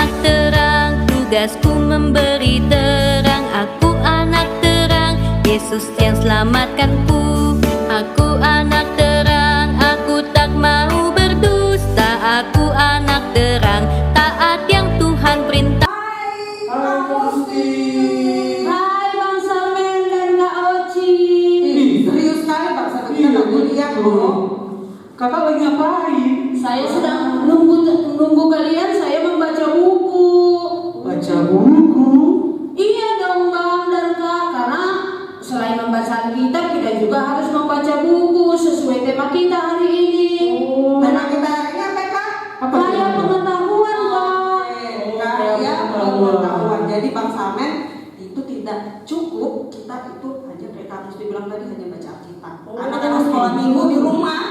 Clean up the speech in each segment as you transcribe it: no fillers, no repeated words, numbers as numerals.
anak terang, tugasku memberi terang. Aku anak terang, Yesus yang selamatkanku. Aku anak terang, aku tak mau berdusta. Aku anak terang, taat yang Tuhan perintah. Hai Bang Salmen dan Kak Oci. Serius sekali Bang Salmen, kita nggak lihat loh. Kakak lagi ngapain? Saya sedang nunggu kalian. Saya membaca buku. Baca buku. Iya dong Bang dan Kak, karena selain membaca Alkitab, kita juga harus membaca buku sesuai tema kita hari ini. Tema kita hari ini apa Kak? Kaya pengetahuan Bang. Kaya pengetahuan. Jadi Bang Salmen itu tidak cukup kita itu hanya kayak kamu bilang tadi hanya baca Alkitab. Anak-anak sekolah minggu di rumah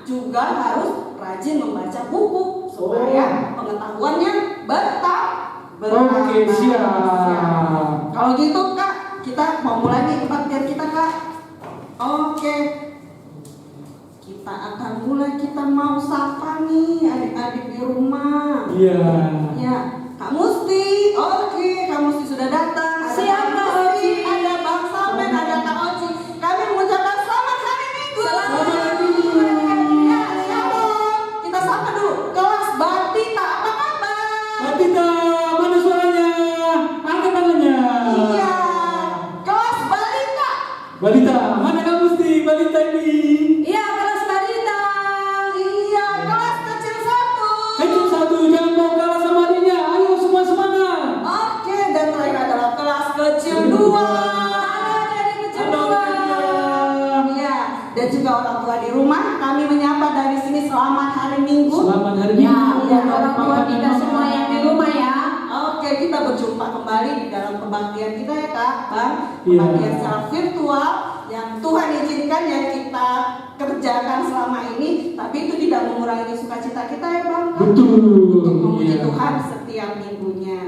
juga harus rajin membaca buku supaya pengetahuannya bertambah. Oke, siap. Kalau gitu Kak, kita mau mulai nih kebaktian kita Kak. Oke, kita akan mulai. Kita mau sapa nih adik-adik di rumah. Iya. Ya, Kak Musti. Oke, Kak Musti sudah datang. Siapa, Kak Musti? Oci? Ada Bang Salmen, ada Kak Oci. Kami mengucapkan selamat hari Minggu. Selamat hari Minggu. Ya, shalom. Kita sapa dulu kelas Batita. Apa kabar? Batita, mana suaranya? Angkat tangannya. Iya. Kelas Balita. Balita, mana kamu mesti Balita ini? Iya, kelas balita. Iya, kelas kecil 1. Kecil 1, jangan mau kalah sama adiknya. Ayo semua semangat. Oke, dan terakhir adalah kelas kecil 2. Dari kecil Halo, dua. Iya, dan juga orang tua di rumah, kami menyapa dari sini selamat hari Minggu. Selamat hari Ya, Minggu. dan orang tua kita semua yang di rumah ya. Oke, kita berjumpa kembali di dalam kebaktian kita ya Kak, Bang. Iya. Kebaktian secara virtual yang Tuhan izinkan yang kita kerjakan selama ini, tapi itu tidak mengurangi sukacita kita ya Bang. Betul. Untuk memuji Iya. Tuhan setiap minggunya.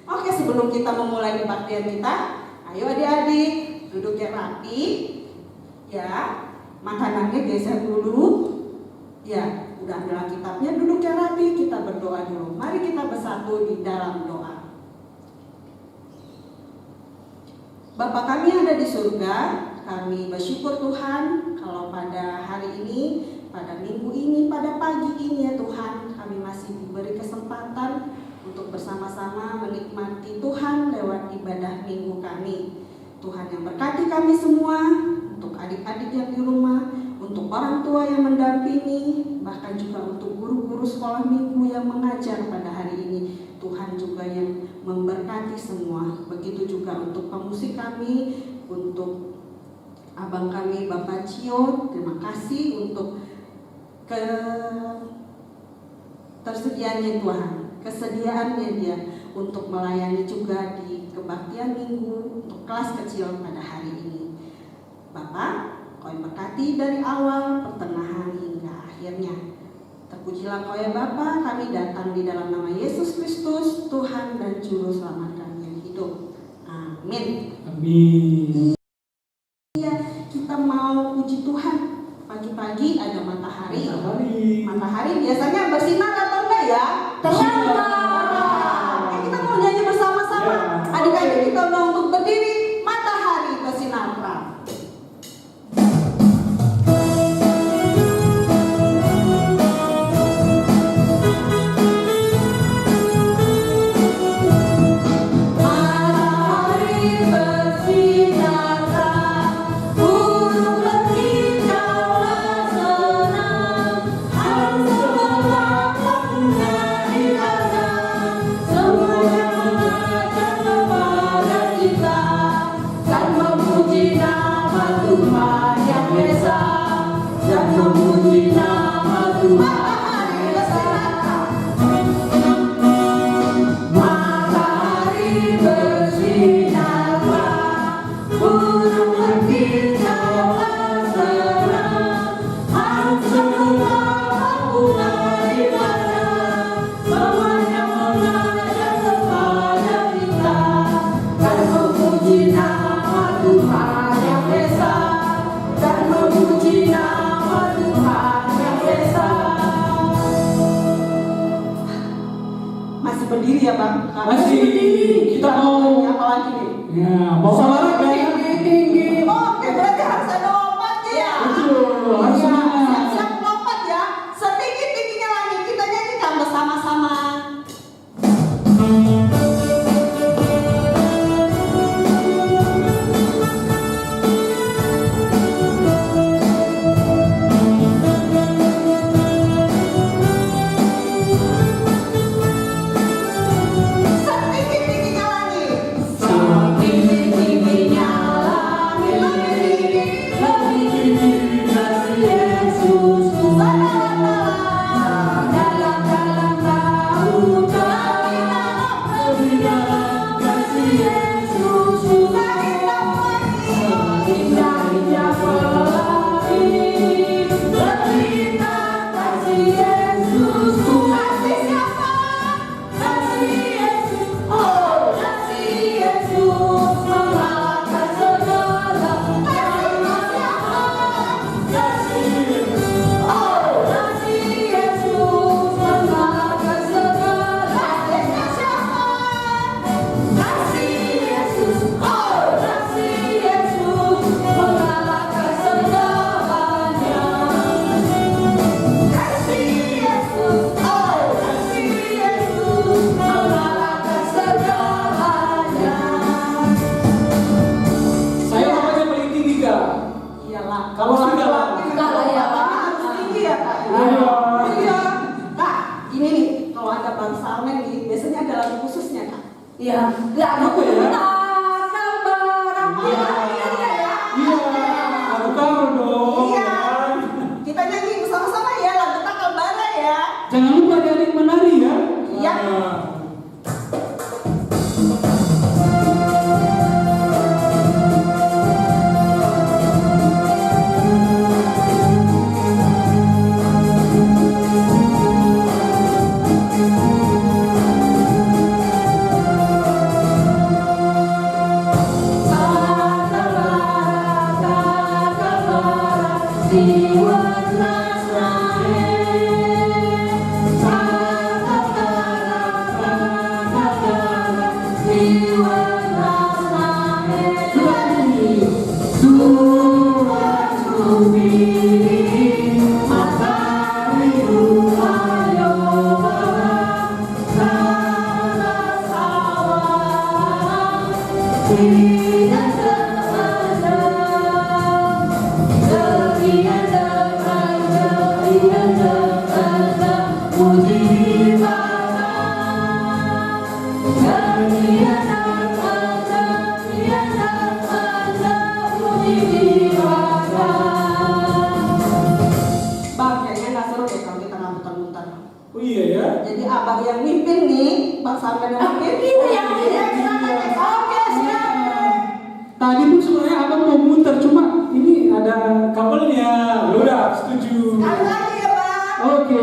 Oke, sebelum kita memulai kebaktian kita, ayo adik-adik duduk yang rapi. Ya, makanannya geser dulu. Ya, udah ambil Alkitabnya, duduk yang rapi, kita berdoa dulu. Mari kita bersatu di dalam doa. Bapa kami yang ada di surga, kami bersyukur Tuhan kalau pada hari ini, pada minggu ini, pada pagi ini ya Tuhan, kami masih diberi kesempatan untuk bersama-sama menikmati Tuhan lewat ibadah minggu kami. Tuhan yang berkati kami semua, untuk adik-adik yang di rumah, untuk orang tua yang mendampingi, bahkan juga untuk guru-guru sekolah minggu yang mengajar pada hari ini. Tuhan juga yang memberkati semua. Begitu juga untuk pemusik kami, untuk abang kami Bapak Cio, terima kasih untuk ketersediaannya Tuhan, kesediaannya dia untuk melayani juga di kebaktian minggu untuk kelas kecil pada hari ini. Bapak, Kau yang berkati dari awal, pertengahan hingga akhirnya. Terpujilah Kau ya Bapa, kami datang di dalam nama Yesus Kristus, Tuhan dan Juru Selamat kami yang hidup. Amin. Amin. Ya, kita mau puji Tuhan. Pagi-pagi ada matahari. Matahari biasanya bersinar atau enggak ya? Terang. Kita mau nyanyi bersama-sama. Ya. Adik-adik kita udah untuk berdiri. Matahari bersinar terang. Matahari bersinar. berdiri ya Bang. Masih. Kita mau apa lagi nih? Ya, mau olahraga. Tinggi. Oke, berarti harus ada lompatnya ya. Betul, harus Ya, semangat. siap-siap lompat ya. Setinggi-tingginya lagi kita nyanyikan bersama-sama. Setinggi-tingginya lagi. Setinggi-tingginya lagi. Lebih tinggi kasih Yesus. Dalam-dalam lautan. Lebih dalam kasih Yesus. Indah-indah pelangi. Lebih indah kasih Yesus. Kasih siapa? Kasih Yesus. Oh, kasih Yesus. Mengalahkan segala. Kasih siapa? Kasih Yesus. Oh, kasih Yesus. Mengalahkan segala. Kasih siapa? Kasih Yesus. Oh, kasih Yesus. Mengalahkan segalanya. Kasih Yesus. Oh, kasih Yesus. Mengalahkan segalanya. Saya namanya paling tinggi Kak. Iyalah. Kalau laki-laki Kalau ya harus tinggi ya Kak. Iya. Iya. Kak, ini nih kalau ada Bang Salmen nih biasanya ada lagu khususnya Kak. Iya, lagu Apa ya? takkan berapa. Iya, iya ya. Iya, aku tahu dong. Iya. Kan? Kita nyanyi bersama-sama ya lagu Takal Bara ya. Jangan lupa adik-adik menari ya. Iya. Nah. Bang, kayaknya nggak seru deh kalau kita nggak muter-muter. Oh iya ya. Jadi abang yang mimpin nih, Bang Salmen yang mimpin. Itu yang Iya, mimpin. Oke, siap. Tadi pun sebenarnya abang mau muter, cuma ini ada kabelnya. Udah, setuju. Sekali lagi ya Bang. Oke.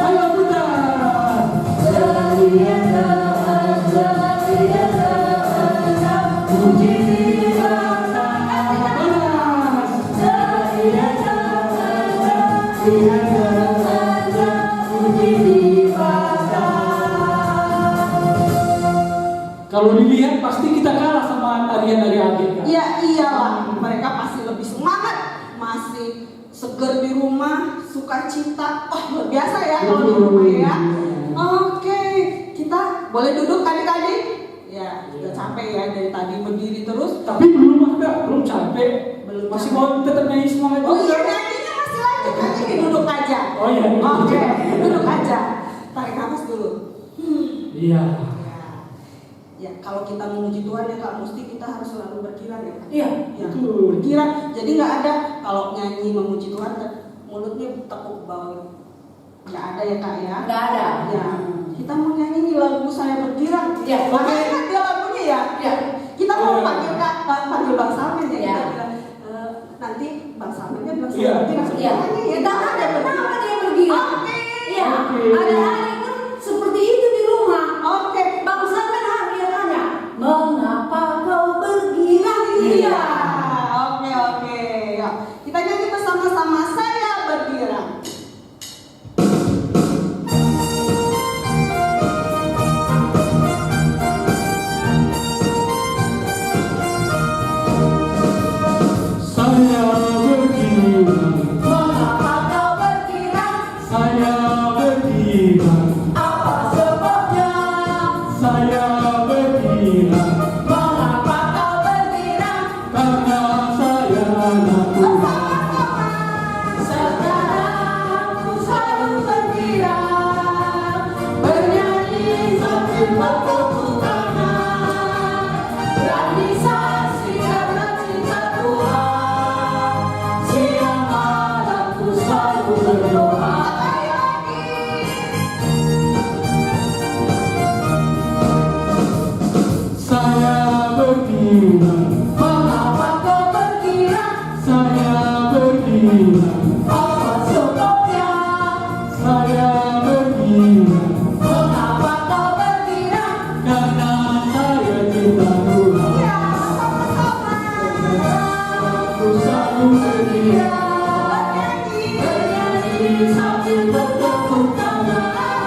Ayo putar. Kalau dilihat pasti kita kalah sama tarian dari adik kan? Ya iyalah, mereka pasti lebih semangat, masih seger di rumah, sukacita. Oh luar biasa ya kalau di rumah ya. Oke, kita boleh duduk adik-adik? Ya, udah capek ya dari tadi berdiri terus. Tapi belum Kak, belum capek. Belum Masih capek. mau tetap nyanyi semangat Oh juga. iya, nyanyinya masih Oh iya. Oke, duduk aja. Tarik nafas dulu. Iya. Ya, kalau kita memuji Tuhan ya Kak, mesti kita harus selalu berkirang ya Kak. Iya. Ya, Betul. berkirang. Jadi nggak ada kalau nyanyi memuji Tuhan mulutnya tekuk bau. Nggak ada ya Kak ya. Nggak ada. Ya, kita mau nyanyi nih lagu Saya Berkirang. Iya. Makanya ingat ya lagunya ya. Iya. Kita mau Iya. panggil Kak, panggil Bang Salmen ya. Iya. Kita bilang nanti Bang Salmennya bilang Iya. Saya Berkirang. Iya. Ya, Kita ada kenapa dia bergila? Oke. Iya. Oke. Hari-hari pun seperti itu di rumah. Oke. Bang Salmen hari dia tanya, mengapa kau bergirang? Iya. Oke. Ya. Kita nyanyi bersama-sama Saya Berkirang. Saya bergirang, Mengapa kau bergirang? saya bergirang, Apa sebabnya? saya bergirang, Mengapa kau bergirang? karena saya anak Tuhan. Sekarang ku selalu bergirang, bernyanyi sambil bertepuk tangan, berani saksi karena cinta Tuhan. Siang malam ku selalu berdoa. Saya bergirang, Mengapa kau bergirang? saya bergirang, Apa sebabnya? saya bergirang, Mengapa kau bergirang? karena saya cinta Tuhan. Ya, sama-sama. Aku selalu bergirang, Bernyanyi sambil bertepuk tangan,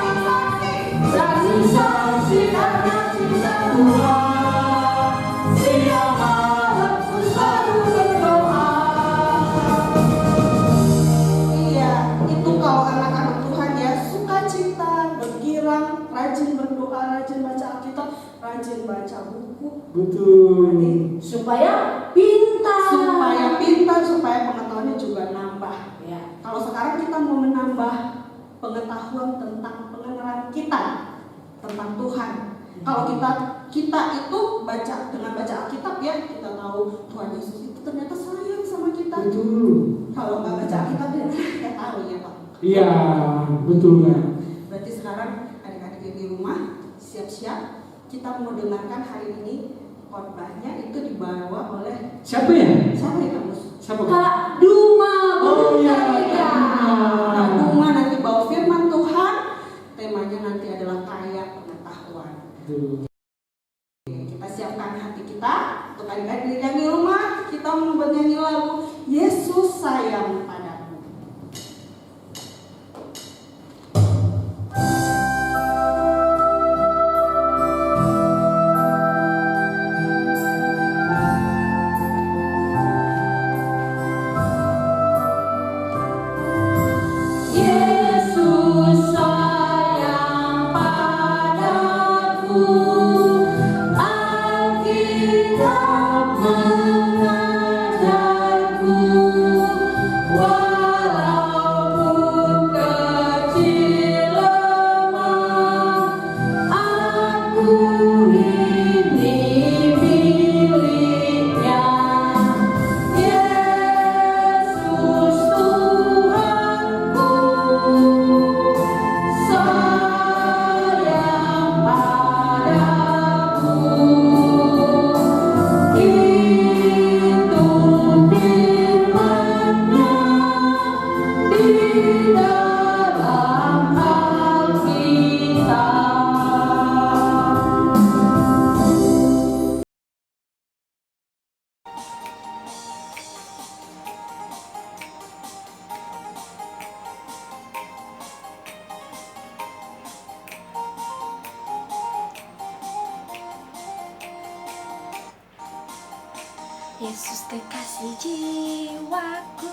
berani saksi karena cinta Tuhan. Siang malam ku selalu berdoa. Iya, itu kalau anak-anak Tuhan ya sukacita, bergirang, rajin berdoa, rajin baca Alkitab, rajin baca buku, betul. Supaya pintar. supaya pintar, supaya pengetahuannya juga nambah. Ya. Kalau sekarang kita mau menambah pengetahuan tentang pengenalan kita tentang Tuhan. Kalau kita itu dengan baca Alkitab ya, kita tahu Tuhan Yesus itu ternyata sayang sama kita. Betul. Kalau nggak baca Alkitab ya kita tahu ya Pak. Iya, betul kan. Berarti sekarang adik-adik yang di rumah siap-siap kita mau dengarkan hari ini khotbahnya itu dibawa oleh Siapa ya? siapa ya Kamus? Siapa? Kak Duma. Oh iya. Kak Duma nanti bawa firman Tuhan. Temanya nanti adalah kaya pengetahuan. Betul. Kita siapkan hati kita untuk adik-adik yang di rumah. Kita mau bernyanyi lagu Yesus Sayang Padaku. Yesus sayang padaku, Alkitab mengajarku, walaupun kecil lemah, aku ini miliknya. Yesus Tuhanku, sayang padaku, itu firman-Nya di dalam Alkitab. Yesus kekasih jiwaku,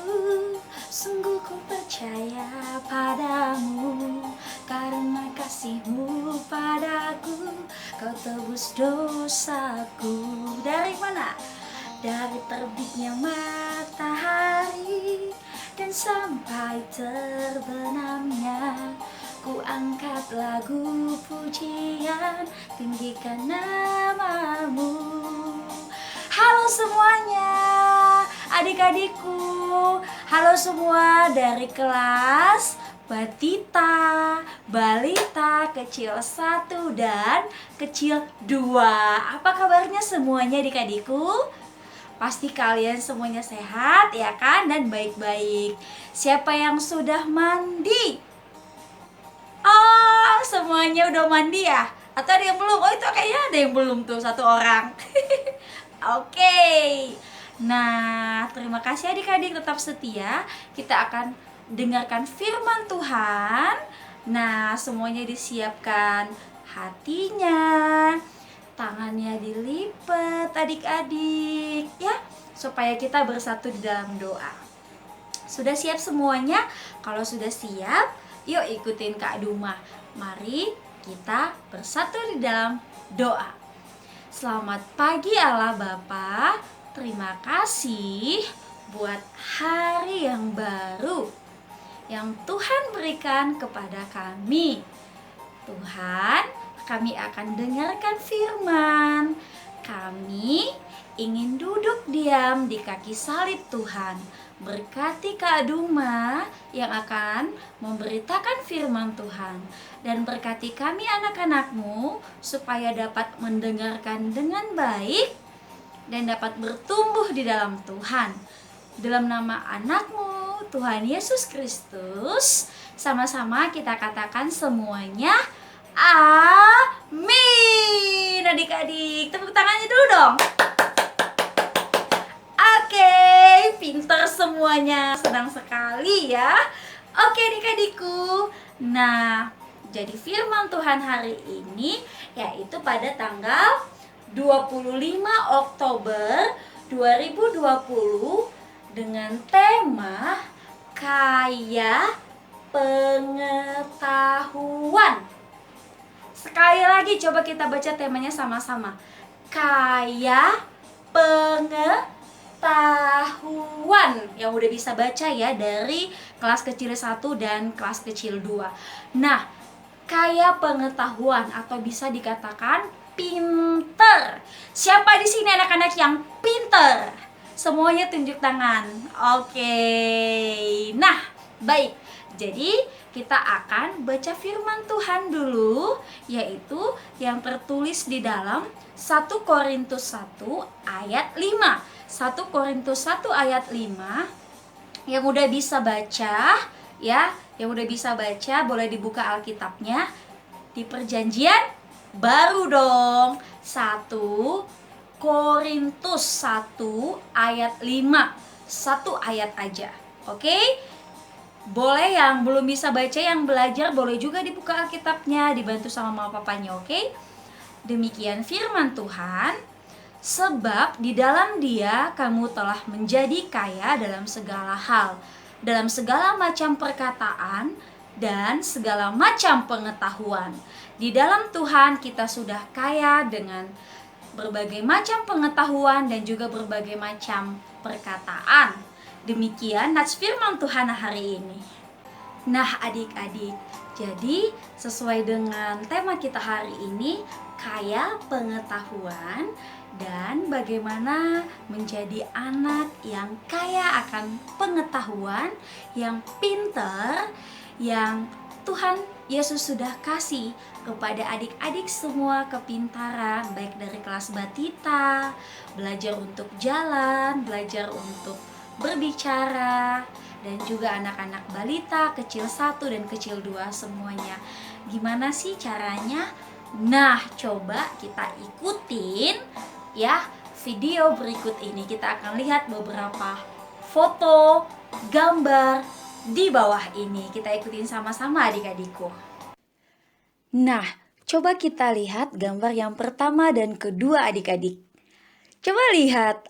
sungguh ku percaya padamu. Karena kasih-Mu padaku, Kau tebus dosaku. Dari mana? Dari terbitnya matahari dan sampai terbenamnya. Ku angkat lagu pujian, tinggikan namamu. Halo semuanya, adik-adikku. Halo semua dari kelas Batita, Balita, kecil 1 dan kecil 2. Apa kabarnya semuanya adik-adikku? Pasti kalian semuanya sehat ya kan, dan baik-baik. Siapa yang sudah mandi? Oh, semuanya udah mandi ya? Atau ada yang belum? Oh, itu kayaknya ada yang belum tuh, 1 orang. Oke. Nah, terima kasih adik-adik, tetap setia. Kita akan dengarkan firman Tuhan. Nah, semuanya disiapkan hatinya, tangannya dilipat adik-adik ya, supaya kita bersatu di dalam doa. Sudah siap semuanya? Kalau sudah siap, yuk ikutin Kak Duma. Mari kita bersatu di dalam doa. Selamat pagi Allah Bapa. Terima kasih buat hari yang baru yang Tuhan berikan kepada kami. Tuhan, kami akan dengarkan firman. Kami ingin duduk diam di kaki salib Tuhan. Berkati Kak Duma yang akan memberitakan firman Tuhan. Dan berkati kami anak-anakmu supaya dapat mendengarkan dengan baik dan dapat bertumbuh di dalam Tuhan. Dalam nama anakmu, Tuhan Yesus Kristus, sama-sama kita katakan semuanya, amin. Adik-adik, tepuk tangannya dulu dong. Oke, pinter semuanya, senang sekali ya. Oke adik-adikku. Nah, jadi firman Tuhan hari ini yaitu pada tanggal 25 Oktober 2020 dengan tema kaya pengetahuan. Sekali lagi coba kita baca temanya sama-sama. Kaya pengetahuan. Yang udah bisa baca ya dari kelas kecil 1 dan kelas kecil 2. Nah, kaya pengetahuan atau bisa dikatakan pinter. Siapa di sini anak-anak yang pinter? Semuanya tunjuk tangan. Oke. Nah, baik. Jadi kita akan baca firman Tuhan dulu, yaitu yang tertulis di dalam 1 Korintus 1 ayat 5. 1 Korintus 1 ayat 5. Yang udah bisa baca ya, yang udah bisa baca boleh dibuka Alkitabnya di Perjanjian Baru dong. 1 Korintus 1 ayat 5. 1 ayat aja. Oke? Boleh yang belum bisa baca, yang belajar boleh juga dibuka Alkitabnya, dibantu sama mama papanya, oke? Demikian firman Tuhan. Sebab di dalam Dia kamu telah menjadi kaya dalam segala hal, dalam segala macam perkataan dan segala macam pengetahuan. Di dalam Tuhan kita sudah kaya dengan berbagai macam pengetahuan dan juga berbagai macam perkataan. Demikian nats firman Tuhan hari ini. Nah adik-adik, jadi sesuai dengan tema kita hari ini, kaya pengetahuan dan bagaimana menjadi anak yang kaya akan pengetahuan, yang pinter, yang Tuhan Yesus sudah kasih kepada adik-adik semua kepintaran, baik dari kelas Batita, belajar untuk jalan, belajar untuk berbicara, dan juga anak-anak balita kecil 1 dan kecil 2 semuanya. Gimana sih caranya? Nah, coba kita ikutin ya video berikut ini. Kita akan lihat beberapa foto, gambar di bawah ini. Kita ikutin sama-sama adik-adikku. Nah, coba kita lihat gambar yang pertama dan kedua adik-adik. Coba lihat.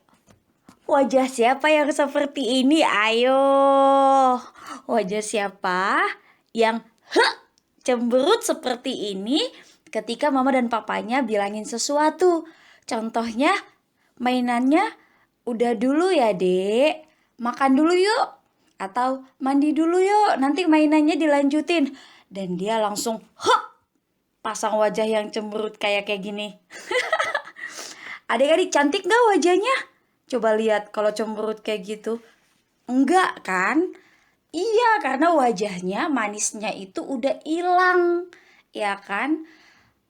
Wajah siapa yang seperti ini? Ayo. Wajah siapa yang cemberut seperti ini ketika mama dan papanya bilangin sesuatu? Contohnya, mainannya udah dulu ya dek, makan dulu yuk. Atau mandi dulu yuk, nanti mainannya dilanjutin. Dan dia langsung pasang wajah yang cemberut kayak gini. Adik-adik cantik gak wajahnya? Coba lihat kalau cemberut kayak gitu. Enggak kan? Iya, karena wajahnya manisnya itu udah hilang. Ya kan?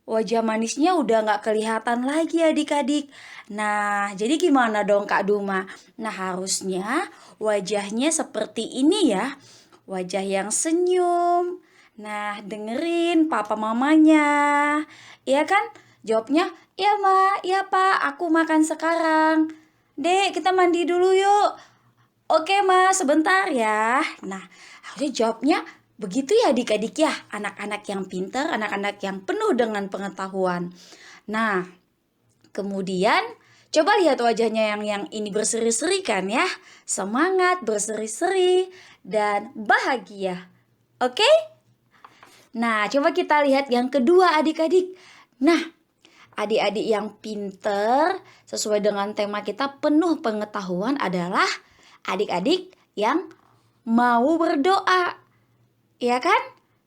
Wajah manisnya udah gak kelihatan lagi adik-adik. Nah, jadi gimana dong Kak Duma? Nah, harusnya wajahnya seperti ini ya. Wajah yang senyum. Nah, dengerin papa mamanya. Iya kan? Jawabnya, iya ma, iya pak, aku makan sekarang. Dek, kita mandi dulu yuk. Oke ma, sebentar ya. Nah, harusnya jawabnya begitu ya adik-adik ya. Anak-anak yang pintar, anak-anak yang penuh dengan pengetahuan. Nah, kemudian coba lihat wajahnya yang ini berseri-seri kan ya. Semangat, berseri-seri, dan bahagia. Oke? Nah, coba kita lihat yang kedua adik-adik. Nah, adik-adik yang pinter sesuai dengan tema kita penuh pengetahuan adalah adik-adik yang mau berdoa. Ya kan?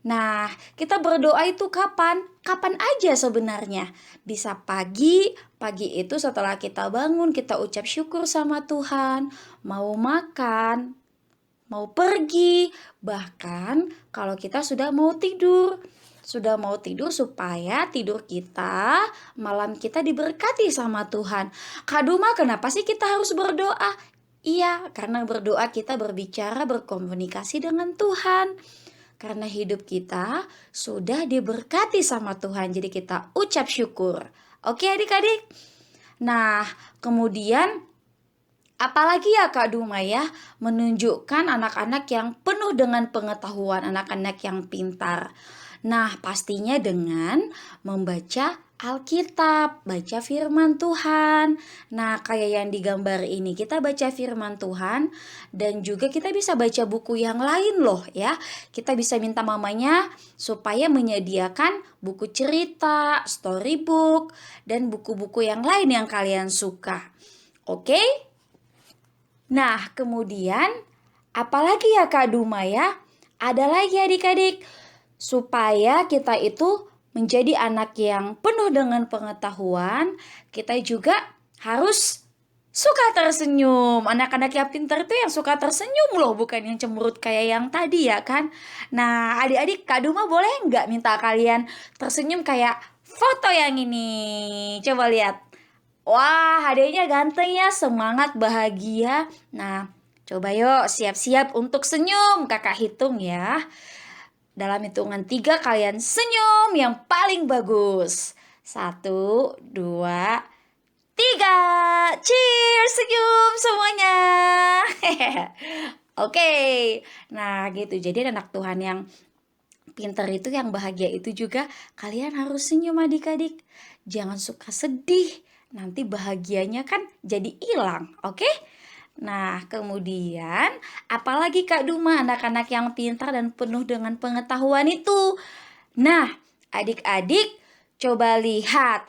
Nah, kita berdoa itu kapan? Kapan aja sebenarnya. Bisa pagi itu setelah kita bangun kita ucap syukur sama Tuhan. Mau makan, mau pergi, bahkan kalau kita sudah mau tidur. Sudah mau tidur supaya tidur kita, malam kita diberkati sama Tuhan. Kak Duma, kenapa sih kita harus berdoa? Iya, karena berdoa kita berbicara, berkomunikasi dengan Tuhan. Karena hidup kita sudah diberkati sama Tuhan, jadi kita ucap syukur. Oke adik-adik? Nah, kemudian apalagi ya Kak Duma ya, menunjukkan anak-anak yang penuh dengan pengetahuan, anak-anak yang pintar. Nah, pastinya dengan membaca Alkitab, baca firman Tuhan. Nah, kayak yang digambar ini, kita baca firman Tuhan dan juga kita bisa baca buku yang lain loh ya. Kita bisa minta mamanya supaya menyediakan buku cerita, storybook, dan buku-buku yang lain yang kalian suka. Oke? Nah, kemudian apalagi ya Kak Duma ya? Ada lagi adik-adik. Supaya kita itu menjadi anak yang penuh dengan pengetahuan, kita juga harus suka tersenyum. Anak-anak yang pintar itu yang suka tersenyum loh, bukan yang cemberut kayak yang tadi ya kan. Nah, adik-adik, Kak Duma boleh nggak minta kalian tersenyum kayak foto yang ini? Coba lihat. Wah, adiknya ganteng ya, semangat, bahagia. Nah, coba yuk siap-siap untuk senyum. Kakak hitung ya. Dalam hitungan 3 kalian senyum yang paling bagus. 1, 2, 3. Cheers, senyum semuanya. Oke. Nah gitu, jadi anak Tuhan yang pintar itu, yang bahagia itu juga kalian harus senyum adik-adik. Jangan suka sedih, nanti bahagianya kan jadi hilang, oke? Nah, kemudian apalagi Kak Duma, anak-anak yang pintar dan penuh dengan pengetahuan itu. Nah, adik-adik coba lihat.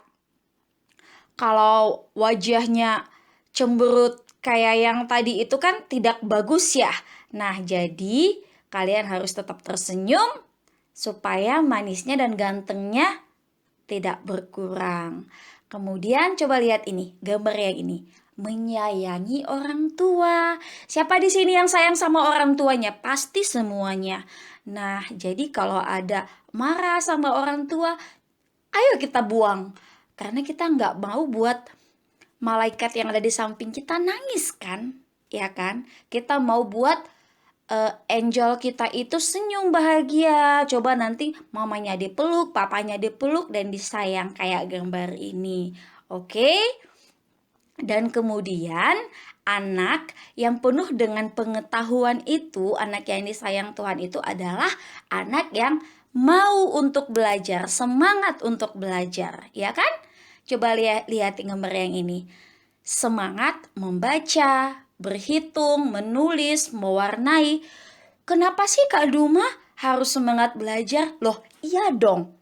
Kalau wajahnya cemberut kayak yang tadi itu kan tidak bagus ya. Nah, jadi kalian harus tetap tersenyum supaya manisnya dan gantengnya tidak berkurang. Kemudian coba lihat ini, gambar yang ini. Menyayangi orang tua. Siapa di sini yang sayang sama orang tuanya? Pasti semuanya. Nah, jadi kalau ada marah sama orang tua, ayo kita buang. Karena kita nggak mau buat malaikat yang ada di samping kita nangis kan? Ya kan? Kita mau buat angel kita itu senyum bahagia. Coba nanti mamanya dipeluk, papanya dipeluk, dan disayang kayak gambar ini. Oke? Dan kemudian anak yang penuh dengan pengetahuan itu, anak yang disayang Tuhan itu adalah anak yang mau untuk belajar, semangat untuk belajar, ya kan? Coba lihat gambar yang ini. Semangat membaca, berhitung, menulis, mewarnai. Kenapa sih Kak Duma harus semangat belajar? Loh, iya dong.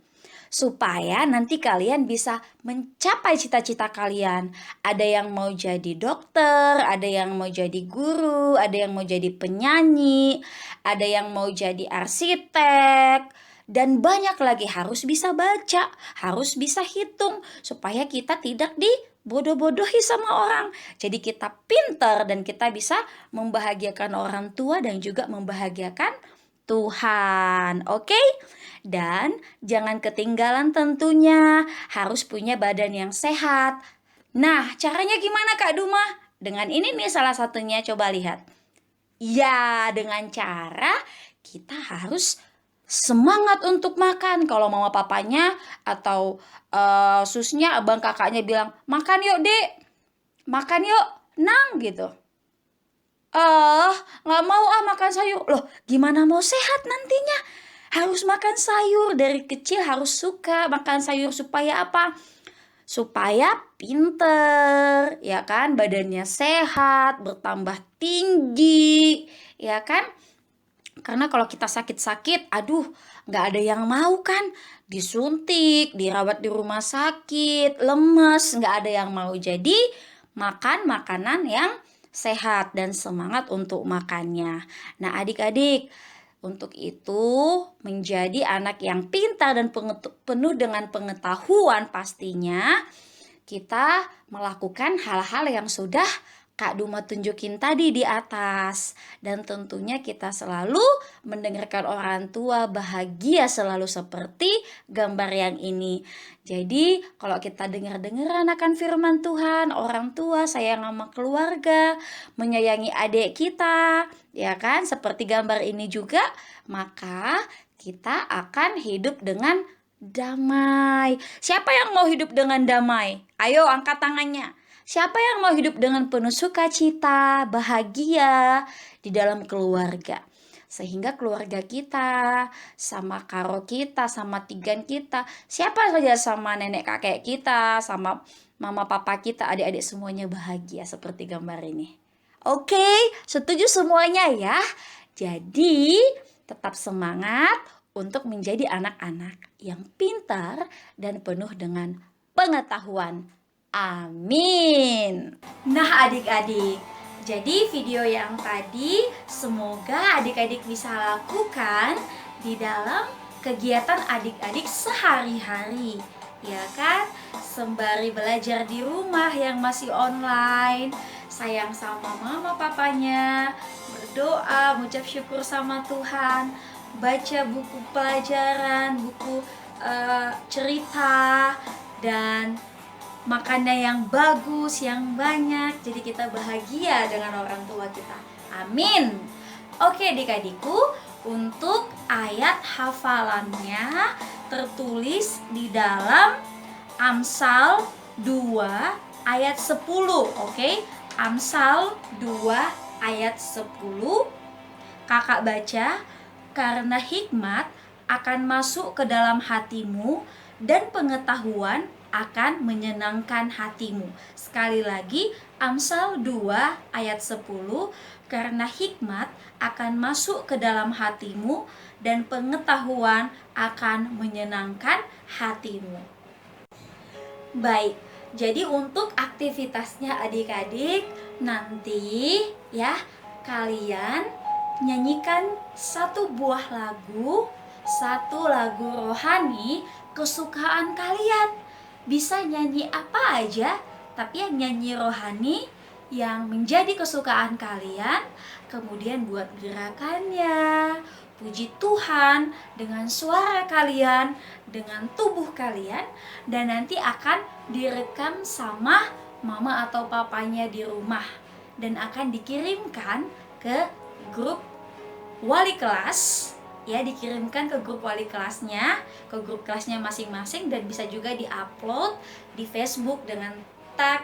supaya nanti kalian bisa mencapai cita-cita kalian. Ada yang mau jadi dokter, ada yang mau jadi guru, ada yang mau jadi penyanyi, ada yang mau jadi arsitek, dan banyak lagi. Harus bisa baca, harus bisa hitung, supaya kita tidak dibodoh-bodohi sama orang. Jadi kita pintar dan kita bisa membahagiakan orang tua dan juga membahagiakan Tuhan. Oke? Dan jangan ketinggalan tentunya harus punya badan yang sehat. Nah, caranya gimana Kak Duma? Dengan ini nih salah satunya, coba lihat. Ya, dengan cara kita harus semangat untuk makan. Kalau mama papanya atau susnya, abang kakaknya bilang, makan yuk dek, makan yuk nang gitu. Nggak mau makan sayur. Loh, gimana mau sehat nantinya? Harus makan sayur, dari kecil harus suka makan sayur supaya apa? Supaya pinter, ya kan? Badannya sehat, bertambah tinggi, ya kan? Karena kalau kita sakit-sakit, aduh, nggak ada yang mau kan? Disuntik, dirawat di rumah sakit, lemes, nggak ada yang mau. Jadi, makan makanan yang sehat dan semangat untuk makannya. Nah, adik-adik, untuk itu menjadi anak yang pintar dan penuh dengan pengetahuan pastinya kita melakukan hal-hal yang sudah Kak Duma tunjukin tadi di atas. Dan tentunya kita selalu mendengarkan orang tua bahagia selalu seperti gambar yang ini. Jadi kalau kita dengar-dengaran akan firman Tuhan, orang tua sayang sama keluarga, menyayangi adik kita, ya kan, seperti gambar ini juga, maka kita akan hidup dengan damai. Siapa yang mau hidup dengan damai? Ayo angkat tangannya. Siapa yang mau hidup dengan penuh sukacita, bahagia di dalam keluarga? Sehingga keluarga kita, sama karo kita, sama tigan kita, siapa saja, sama nenek kakek kita, sama mama papa kita, adik-adik semuanya bahagia seperti gambar ini. Oke, setuju semuanya ya? Jadi tetap semangat untuk menjadi anak-anak yang pintar dan penuh dengan pengetahuan. Amin. Nah adik-adik, jadi video yang tadi semoga adik-adik bisa lakukan di dalam kegiatan adik-adik sehari-hari, ya kan? Sembari belajar di rumah yang masih online, sayang sama mama papanya, berdoa, mengucap syukur sama Tuhan, baca buku pelajaran, buku cerita, dan makannya yang bagus, yang banyak. Jadi kita bahagia dengan orang tua kita. Amin. Oke adik-adikku, untuk ayat hafalannya tertulis di dalam Amsal 2 ayat 10. Oke, Amsal 2 ayat 10. Kakak baca, karena hikmat akan masuk ke dalam hatimu dan pengetahuan akan menyenangkan hatimu. Sekali lagi, Amsal 2 ayat 10, karena hikmat akan masuk ke dalam hatimu dan pengetahuan akan menyenangkan hatimu. Baik, jadi untuk aktivitasnya adik-adik, nanti ya kalian nyanyikan satu buah lagu, satu lagu rohani kesukaan kalian. Bisa nyanyi apa aja, tapi yang nyanyi rohani yang menjadi kesukaan kalian. Kemudian buat gerakannya, puji Tuhan dengan suara kalian, dengan tubuh kalian, dan nanti akan direkam sama mama atau papanya di rumah dan akan dikirimkan ke grup wali kelas. Ya, dikirimkan ke grup wali kelasnya, ke grup kelasnya masing-masing, dan bisa juga diupload di Facebook dengan tag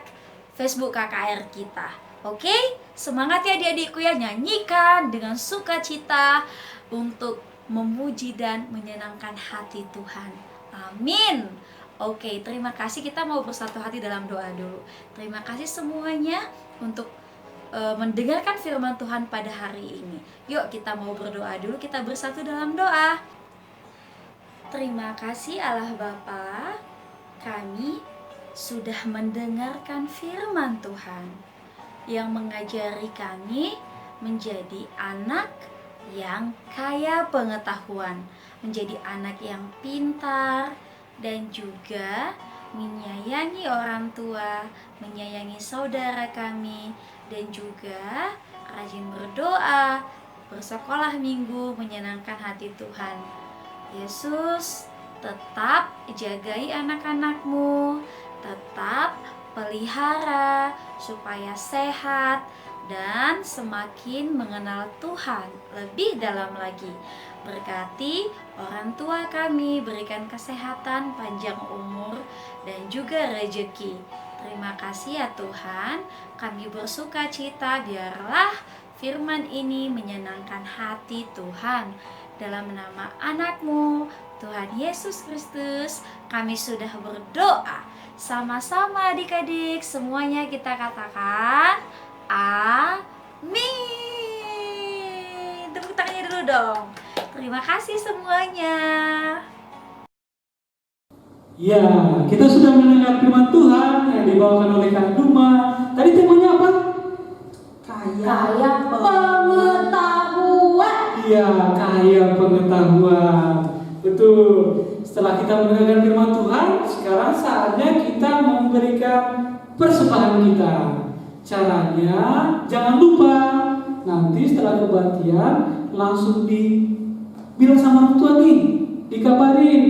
Facebook KKR kita. Oke, semangat ya adik-adikku ya, nyanyikan dengan sukacita untuk memuji dan menyenangkan hati Tuhan. Amin. Oke, terima kasih, kita mau bersatu hati dalam doa dulu. Terima kasih semuanya untuk mendengarkan firman Tuhan pada hari ini. Yuk kita mau berdoa dulu, kita bersatu dalam doa. Terima kasih Allah Bapa, kami sudah mendengarkan firman Tuhan yang mengajari kami menjadi anak yang kaya pengetahuan, menjadi anak yang pintar, dan juga menyayangi orang tua, menyayangi saudara kami, dan juga rajin berdoa, bersekolah minggu, menyenangkan hati Tuhan. Yesus, tetap jagai anak-anakmu, tetap pelihara supaya sehat dan semakin mengenal Tuhan lebih dalam lagi. Berkati orang tua kami, berikan kesehatan, panjang umur, dan juga rezeki. Terima kasih ya Tuhan, kami bersuka cita, biarlah firman ini menyenangkan hati Tuhan. Dalam nama anakmu, Tuhan Yesus Kristus, kami sudah berdoa. Sama-sama adik-adik, semuanya kita katakan amin. Tepuk tangannya dulu dong. Terima kasih semuanya. Ya, kita sudah mendengar firman Tuhan yang dibawakan oleh Kak Duma. Tadi temanya apa? Kaya Pengetahuan. Iya, kaya pengetahuan. Betul. Setelah kita mendengarkan firman Tuhan, sekarang saatnya kita memberikan persembahan kita. Caranya, jangan lupa nanti setelah kebaktian langsung dibilang sama orang tua nih, dikabarin,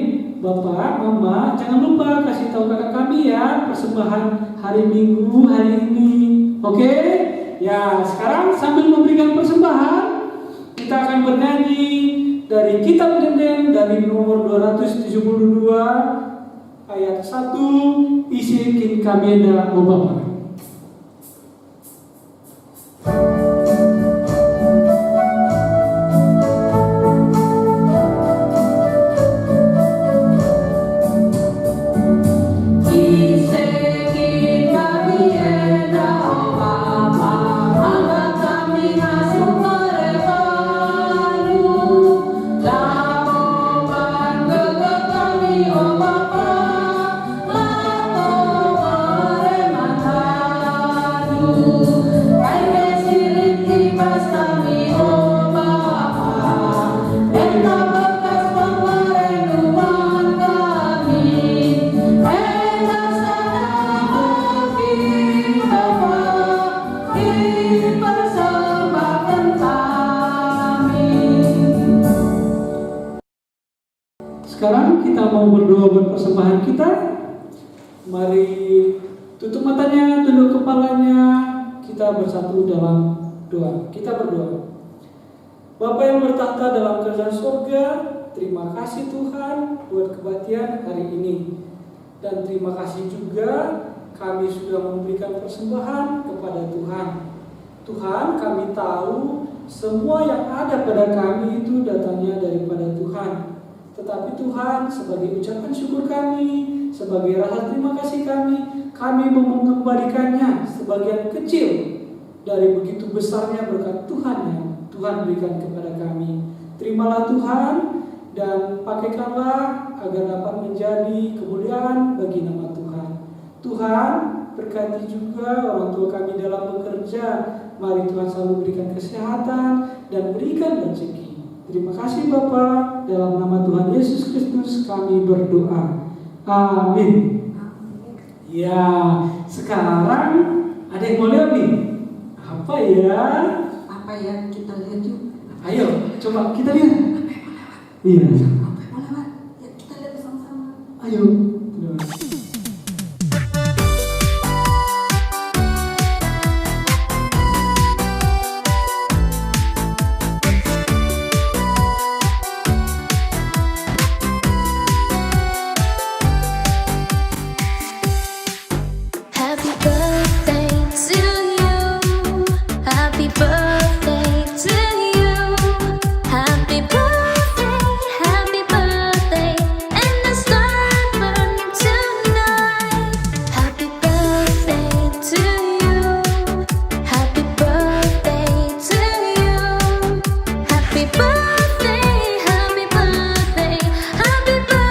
Bapak, Mama, jangan lupa kasih tahu kakak kami ya persembahan hari Minggu hari ini. Oke? Ya, sekarang sambil memberikan persembahan, kita akan bernyanyi dari Kitab Dendeng dari nomor 272 ayat 1, Isikin Kamienda Obama. Sekarang kita mau berdoa buat persembahan kita. Mari tutup matanya, tunduk kepalanya. Kita bersatu dalam doa. Kita berdoa. Bapa yang bertahta dalam kerajaan surga, terima kasih Tuhan buat kebaktian hari ini. Dan terima kasih juga kami sudah memberikan persembahan kepada Tuhan. Tuhan, kami tahu semua yang ada pada kami itu datangnya daripada Tuhan. Tetapi Tuhan, sebagai ucapan syukur kami, sebagai rasa terima kasih kami mau mengembalikannya sebagian kecil dari begitu besarnya berkat Tuhan yang Tuhan berikan kepada kami. Terimalah Tuhan dan pakaikanlah agar dapat menjadi kemuliaan bagi nama Tuhan. Tuhan, berkati juga orang tua kami dalam bekerja. Mari Tuhan selalu berikan kesehatan dan berikan rezeki. Terima kasih Bapa, dalam nama Tuhan Yesus Kristus kami berdoa. Amin. Ya, sekarang ada yang mau lihat nih. Apa ya? Apa ya? Kita lihat yuk. Ayo, coba kita lihat. Iya. Boleh, Pak. Ya, kita lihat bersama-sama. Ayo. Happy birthday to you. Happy birthday to you. Happy birthday, and the star burning tonight. Happy birthday to you. Happy birthday to you. Happy birthday, happy birthday, happy birthday.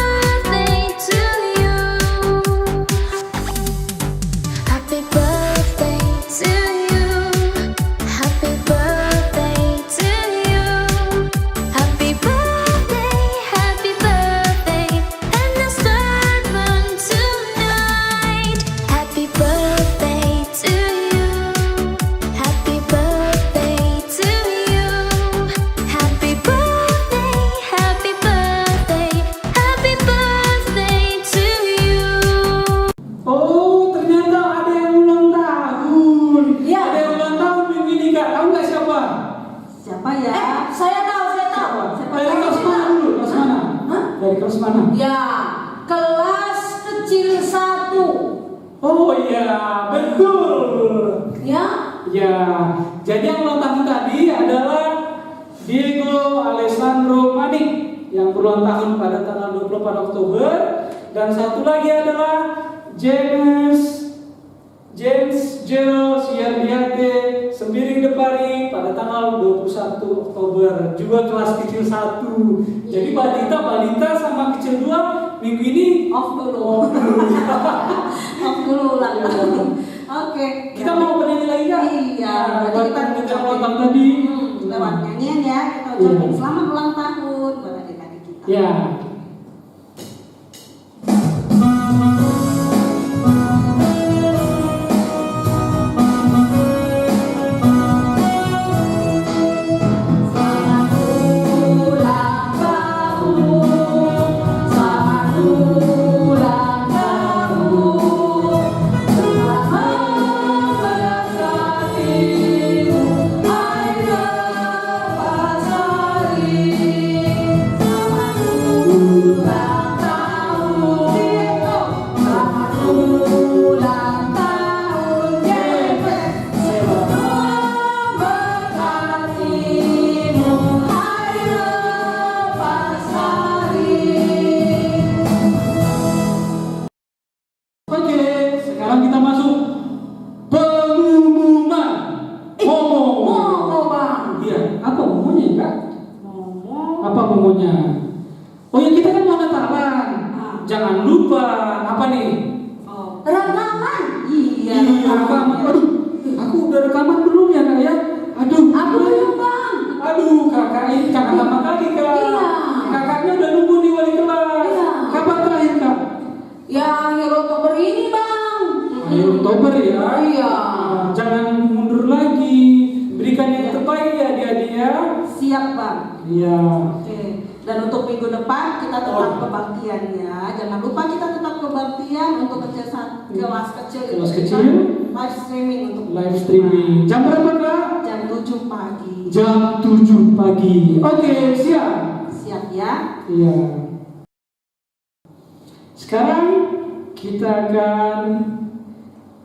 kelas mana? Ya, kelas kecil 1. Oh iya, betul. Ya, Ya, jadi yang ulang tahun tadi adalah Diego Alessandro Manik yang berulang tahun pada tanggal 24 Oktober, dan satu lagi adalah James Joel Siardiate Sembiring Depari pada tanggal 21 Oktober, juga kelas kecil 1. Jadi balita sama kecil 2 minggu ini Off dulu. Off dulu ulang tahun. Oke. kita mau bernyanyi lagi kan? Iya, berarti kita ulang tahun tadi. lewat nyanyian ya, kita ucapin selamat ulang tahun buat adik-adik kita. Ya. Oke, sekarang kita masuk pengumuman. mau Bang. Iya, apa momonya Kak? Mau. Apa momonya? Oh ya, kita kan mau Natalan. Jangan lupa apa nih? Oh, Rekaman. iya. Rekaman. Aduh, aku udah rekaman belum ya Kak ya? Aduh, Aku belum Bang. Aduh, kakak lama kali Kak. Iya. Kakaknya udah nunggu di wali kelas. Iya. Kapan terakhir Kak? Ya, akhir Oktober ini Bang. Akhir Oktober ya. Iya. Jangan mundur lagi. Berikan yang terbaik ya adik-adik ya. Siap, Bang. Iya. Oke. Dan untuk minggu depan kita tetap kebaktiannya. Jangan lupa kita tetap kebaktian untuk kelas kecil. Kelas Kita kecil. live streaming untuk Live streaming. Jam berapa Kak? jam 7 pagi. Jam 7 pagi. Oke, siap. Siap ya? Iya. Sekarang kita akan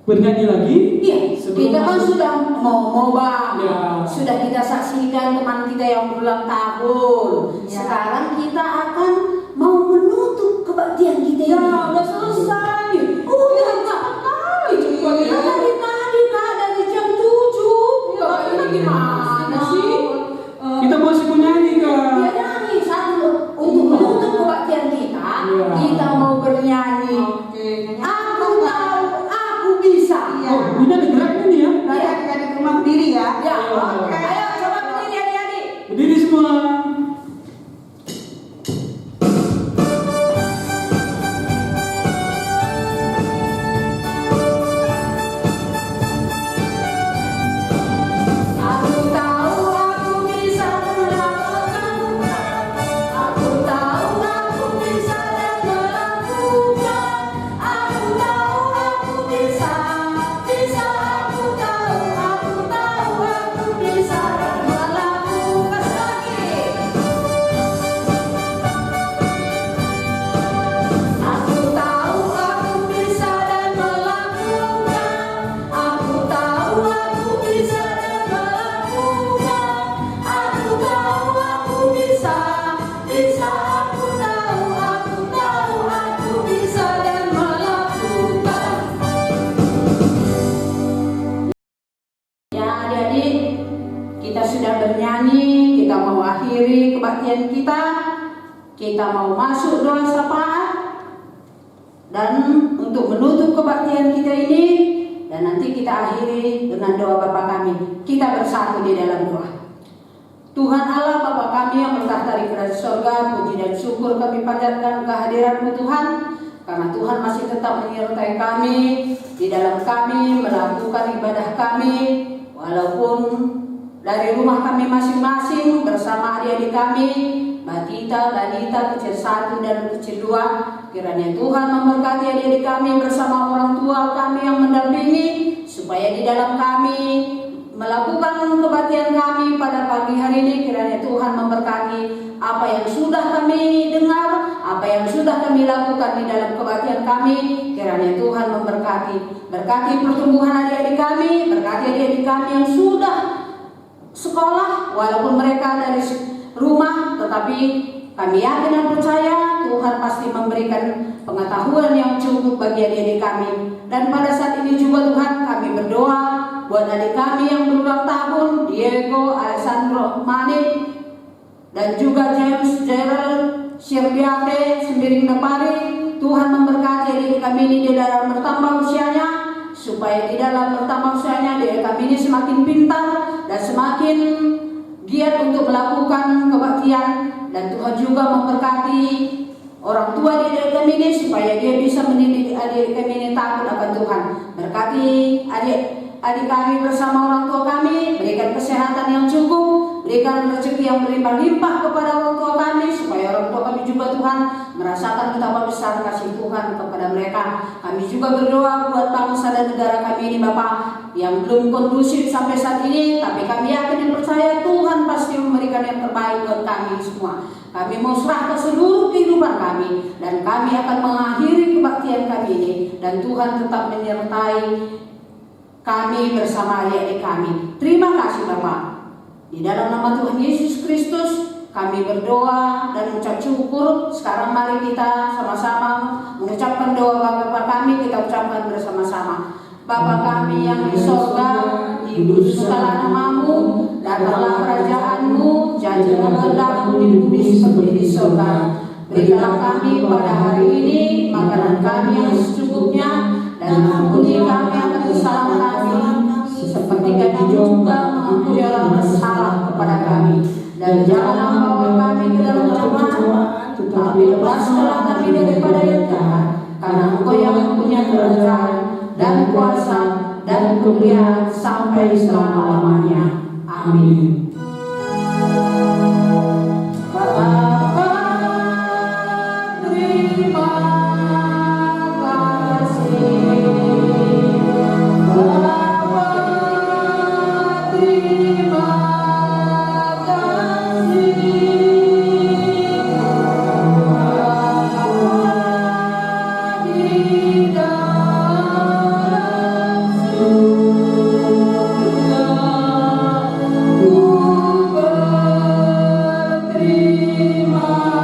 bernyanyi lagi. Iya, Sebelum kita kan masuk. sudah mau Bang. Ya. Sudah kita saksikan teman kita yang berulang tahun. Ya. Sekarang kita akan mau menutup kebaktian kita ini. Ya, udah selesai. Udah cepat kali. Iya. Kita dari tadi Kak, dari jam 7. Kak, ini gimana sih? Kita masih mau nyanyi Kak. Ya nyanyi satu untuk menutup kebaktian kita. Iya. Kita mau bernyanyi. Oke, nyanyi. Aku tahu, aku bisa. Iya. Oh, ini ada geraknya nih ya. Nah, ya, adik-adik rumah berdiri ya. Ya, Oke. ayo coba berdiri adik-adik. Berdiri semua. Aku tahu aku bisa melakukan. Aku tahu aku bisa dan melakukan. Aku tahu aku bisa. Aku tahu aku bisa dan melakukan lagi. Aku tahu aku bisa dan melakukan. Aku tahu aku bisa dan melakukan. Aku tahu aku bisa. Aku tahu aku bisa dan melakukan. Ya adik-adik, kita sudah bernyanyi, kita mau akhiri kebaktian kita. Kita mau masuk doa syafaat. Dan untuk menutup kebaktian kita ini, dan nanti kita akhiri dengan doa Bapa kami. Kita bersatu di dalam doa. Tuhan Allah Bapa kami yang bertahta di kerajaan surga, puji dan syukur kami panjatkan kehadiran-Mu Tuhan, karena Tuhan masih tetap menyertai kami di dalam kami melakukan ibadah kami, walaupun dari rumah kami masing-masing bersama adik-adik kami, Batita, Balita, kecil 1 dan kecil 2. Kiranya Tuhan memberkati adik-adik kami bersama orang tua kami yang mendampingi, supaya di dalam kami melakukan kebaktian kami pada pagi hari ini. Kiranya Tuhan memberkati apa yang sudah kami dengar, apa yang sudah kami lakukan di dalam kebaktian kami. Kiranya Tuhan memberkati. Berkati pertumbuhan adik-adik kami, berkati adik-adik kami yang sudah sekolah, walaupun mereka dari rumah, tetapi kami yakin dan percaya Tuhan pasti memberikan pengetahuan yang cukup bagi adik-adik kami. Dan pada saat ini juga Tuhan, kami berdoa buat adik kami yang berulang tahun, Diego, Alessandro, Mane, dan juga James, Gerald, Sirbiate, Sembiring Nepari. Tuhan memberkati adik kami ini di dalam bertambah usianya, supaya di dalam bertambah usianya adik kami ini semakin pintar dan semakin giat untuk melakukan kebaktian. Dan Tuhan juga memberkati orang tua di adik kami ini supaya dia bisa mendidik adik kami ini takut akan Tuhan. Berkati adik kami bersama orang tua kami, berikan kesehatan yang cukup, berikan rezeki yang berlimpah-limpah kepada orang tua kami, supaya orang tua kami juga Tuhan merasakan betapa besar kasih Tuhan kepada mereka. Kami juga berdoa buat bangsa dan negara kami ini Bapak, yang belum kondusif sampai saat ini, tapi kami yakin dan percaya Tuhan pasti memberikan yang terbaik buat kami semua. Kami mau serahkan seluruh kehidupan kami, dan kami akan mengakhiri kebaktian kami ini, dan Tuhan tetap menyertai kami bersama adik-adik kami. Terima kasih Bapak. Di dalam nama Tuhan Yesus Kristus kami berdoa dan mengucap syukur. Sekarang mari kita sama-sama mengucapkan doa Bapa kami, kita ucapkan bersama-sama. Bapa kami yang di sorga, dikuduskanlah namamu, datanglah kerajaanmu, jadilah kehendakmu di bumi seperti di sorga. Berikanlah kami pada hari ini makanan kami yang secukupnya, dan ampuni kami akan kesalahan kami, seperti kami juga mengampuni orang bersalah kepada kami. Dan janganlah membawa kami ke dalam cobaan, tetapi lepaskanlah kami daripada yang jahat. Karena Engkau yang mempunyai kerajaan dan kuasa dan kemuliaan sampai selama-lamanya. Amin. Bapa, terima kasih. Bapa, terima kasih. Di dalam surga ku berterima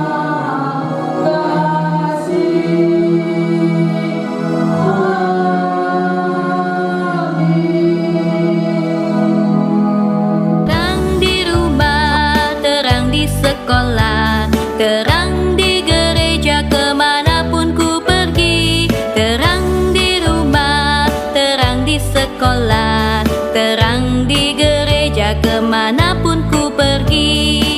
Terang di gereja kemanapun ku pergi, terang di rumah, terang di sekolah, terang di gereja kemanapun ku pergi.